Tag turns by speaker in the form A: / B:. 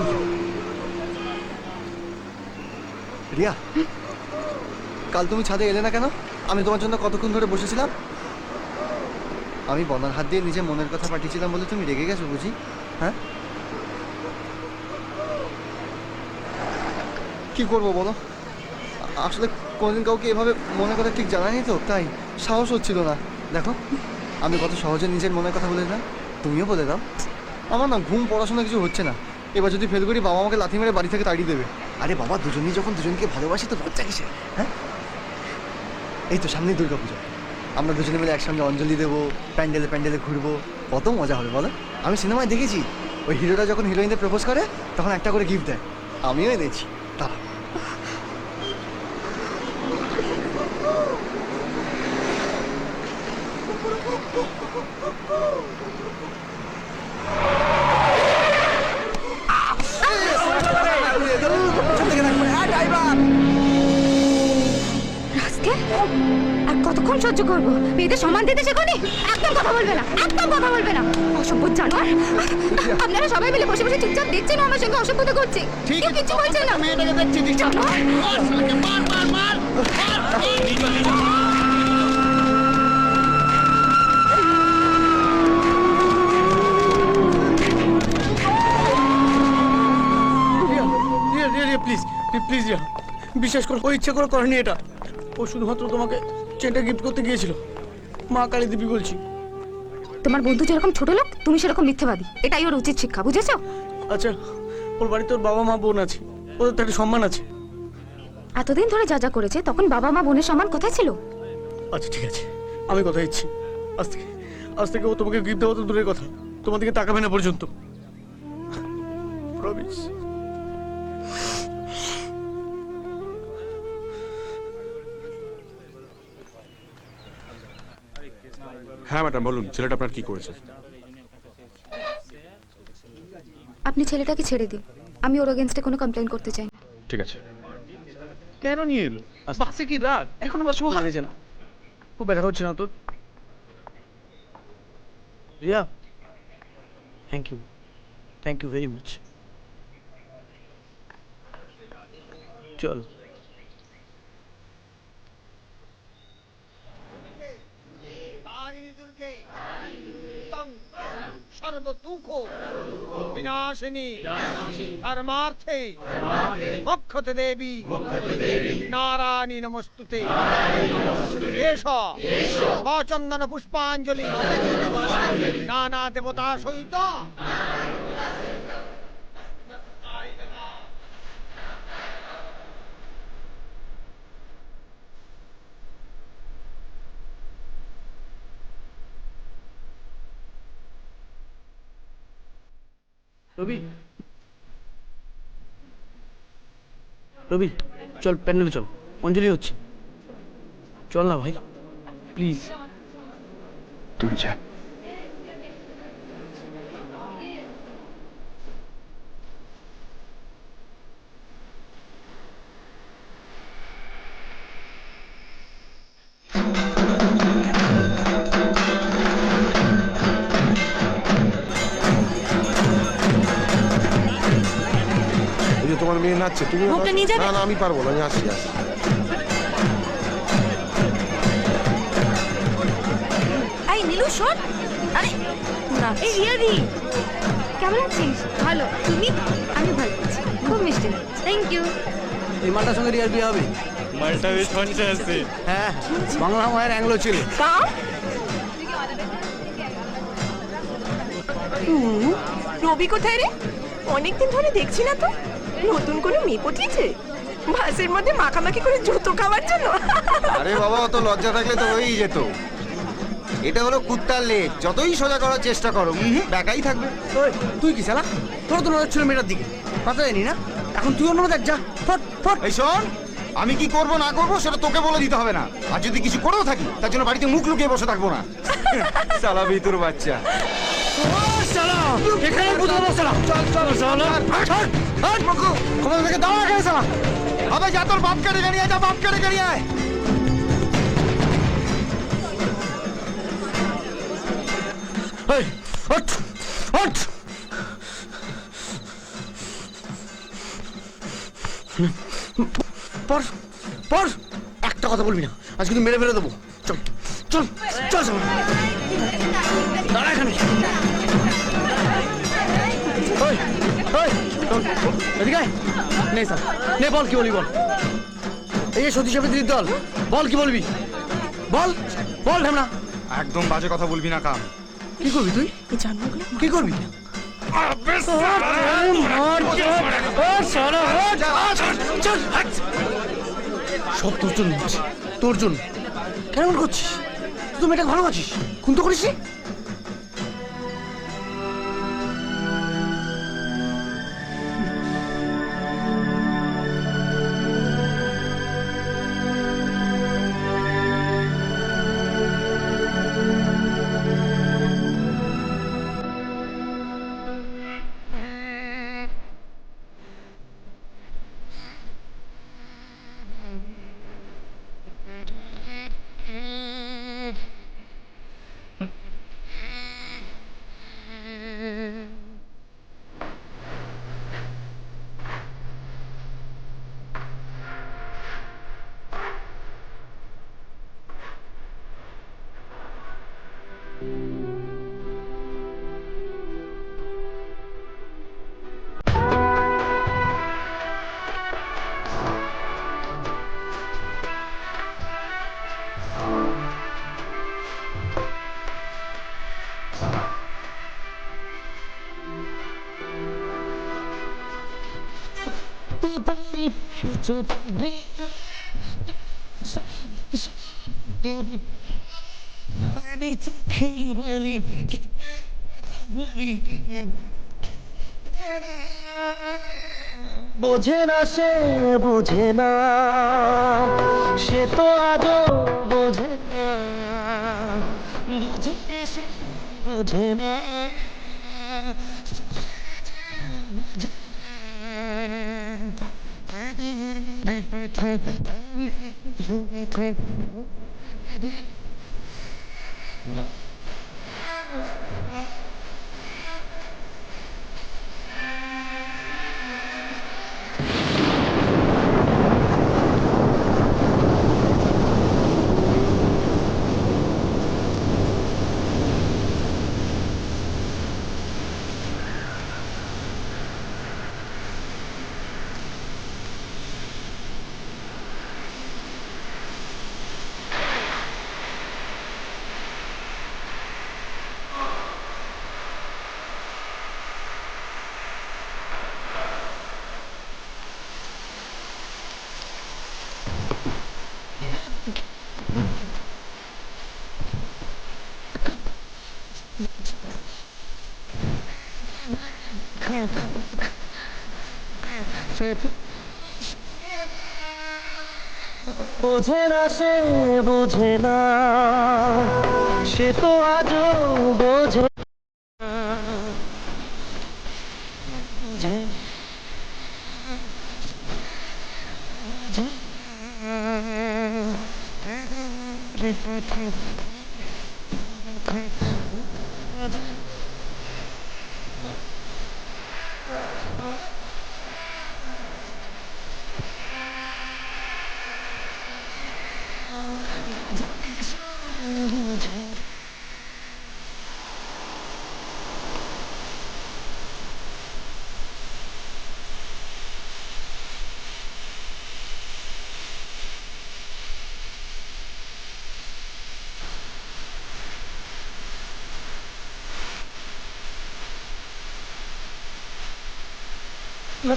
A: Thank you. Riya, কাল তুমি ছাদে এলে না কেন? আমি তোমার জন্য কতক্ষণ ধরে বসেছিলাম। আমি বনার হাত দিয়ে নিজের মনের কথা পাঠিয়েছিলাম বলে তুমি রেগে গেছো বুঝি? হ্যাঁ, কি করবো বলো? আসলে কোনোদিন কাউকে এভাবে মনের কথা ঠিক জানানি তো, তাই সাহস হচ্ছিল না। দেখো, আমি কত সহজে নিজের মনের কথা বলে দিলাম, তুমিও বলে দাও। আমার না ঘুম, পড়াশোনা কিছু হচ্ছে না। এবার যদি ফেল করি বাবা আমাকে লাথি মেরে বাড়ি থেকে তাড়িয়ে দেবে। আরে বাবা, দুজনেই যখন দুজনকে ভালোবাসি তো লজ্জা কিসে? হ্যাঁ, এই তো সামনে দুর্গা পুজো, আমরা দুজনে মিলে একসঙ্গে অঞ্জলি দেবো, প্যান্ডেলে প্যান্ডেলে ঘুরবো, কত মজা হবে বলো? আমি সিনেমায় দেখেছি ওই হিরোরা যখন হিরোইনদের প্রপোজ করে তখন একটা করে গিফট দেয়, আমিও এনেছি। তারা
B: আর কতক্ষণ সহ্য করবো? মেয়েদের সম্মান দিতে শেখোনি? একদম কথা বলবে না, একদম কথা বলবে না, অসভ্য জানোয়ার। আপনারা সবাই মিলে বসে বসে চুপচাপ দেখছেন আমার সঙ্গে অসভ্যতা করছে, কেউ কিছু বলছে না।
C: প্লিজ প্লিজ রিয়া, বিশ্বাস করো ও ইচ্ছে করে করেনি এটা। ও শুধুমাত্র তোমাকে চেনটা গিফট করতে গিয়েছিল। মা কালী দেবী বলছি।
B: তোমার বন্ধু যেরকম ছোট লোক, তুমি সেরকম মিথ্যাবাদী, এটাই ওর উচিত শিক্ষা, বুঝেছো?
C: আচ্ছা, ওর বাড়িতে ওর বাবা মা বোন আছে, ওদের তো একটা সম্মান আছে।
B: এতদিন ধরে যা যা করেছে তখন বাবা মা বোনের সম্মান কোথায় ছিল?
C: আচ্ছা ঠিক আছে, আমি কথা দিচ্ছি, আজ থেকে ও তোমাকে গিফট দেওয়া তো দূরের কথা, তোমার দিকে তাকাবে না পর্যন্ত। প্রমিস।
D: হ্যাঁ ম্যাডাম বলুন, ছেলেটা আপনার কি করেছে?
B: আপনি ছেলেটাকে ছেড়ে দিন, আমি ওর এগেইনস্টে কোনো কমপ্লেইন করতে চাই না।
D: ঠিক আছে।
C: কেন নিয়ে এলো? বাসে কি রাত? এখনো বাস হারিয়েছে না। খুব ব্যথা হচ্ছে না তোর? Riya, thank you very much. চল।
E: সর্বদুঃখ বিনাশিনী ধর্মার্থে মোক্ষতে দেবী নারায়ণী নমস্তুতে। এষ সচন্দন পুষ্পাঞ্জলি নানা দেবতা সহিত
C: রবি চল, প্যান্ডেলে চল, অঞ্জলি হচ্ছে। চল না ভাই, প্লিজ।
D: তুই যা।
F: তোমার মেয়ে নাচছে, তুমি না না আমি পারবো না, আমি আসি।
B: এই নীলু শোন, আরে না, এই রিয়াদি কেমন আছিস? ভালো, তুমি? আমি ভালো আছি, খুব মিষ্টি লাগছে। Thank you.
C: এই মালটার সঙ্গে রিয়ার বিয়ে হবে?
D: মালটা বেশ ফঞ্চে আছে।
C: হ্যাঁ, বাংলা মায়ের অ্যাংলো ছিল।
G: রবি কোথায় রে? অনেকদিন ধরে দেখছি না তো। নতুন কোনো মেয়ে পটিয়েছে বাসের মধ্যে মাখামাখি করে জুতো খাওয়ার জন্য?
A: আরে বাবা, অত লজ্জা থাকলে তো হয়েই যেত। এটা হলো কুত্তার লেজ, যতই সোজা করার চেষ্টা করো বেকাই থাকবে।
C: তুই কি শালা? তোর তো নজর ছিল মেয়েটার দিকে, কথা জানি না। এখন তুই অন্য দেখ, যা ফট ফট।
A: এই শোন, আমি কি করব না করব সেটা তোকে বলে দিতে হবে না। আর যদি কিছু করেও থাকি তার জন্য বাড়িতে মুখ লুকিয়ে বসে থাকবো না। শালা ভিতুর বাচ্চা।
C: এখানে বুঝাবো শালা। চল চল শালা, হাট মুখ কোথা থেকে দাঁড়া গেছে শালা।
A: আবে যা, তোর বাপকে ডেকে নিয়ে যা, বাপকে ডেকে নিয়ে আয়।
C: এই হট হট। পর পর একটা কথা বলবি না, আজকে তুই মেরে ফেলে দেবো। চল চল চল চল, দাঁড়া এখানে। ওই ওই শোন, এদিকে আয়। নে স্যার, নে বল কি বলবি বল। এই যে সতীশ সাবিত্রীর দল, বল কি বলবি, বল বল ঢামনা।
D: একদম বাজে কথা বলবি না কাম।
C: কি করবি তুই,
G: এই জানোয়ারগুলো
C: কি করবি? সব তোর জন্য হচ্ছে, তোর জন্য। কেমন করছিস তুই? মেয়েটাকে ভালোবাসিস, খুন তো করিস নি?
E: বোঝে না সে, বোঝে না সে তো আজও বোঝে না, বোঝে সে, বোঝে না। বোঝে না সে, বোঝে না সে তো আজও বোঝে না।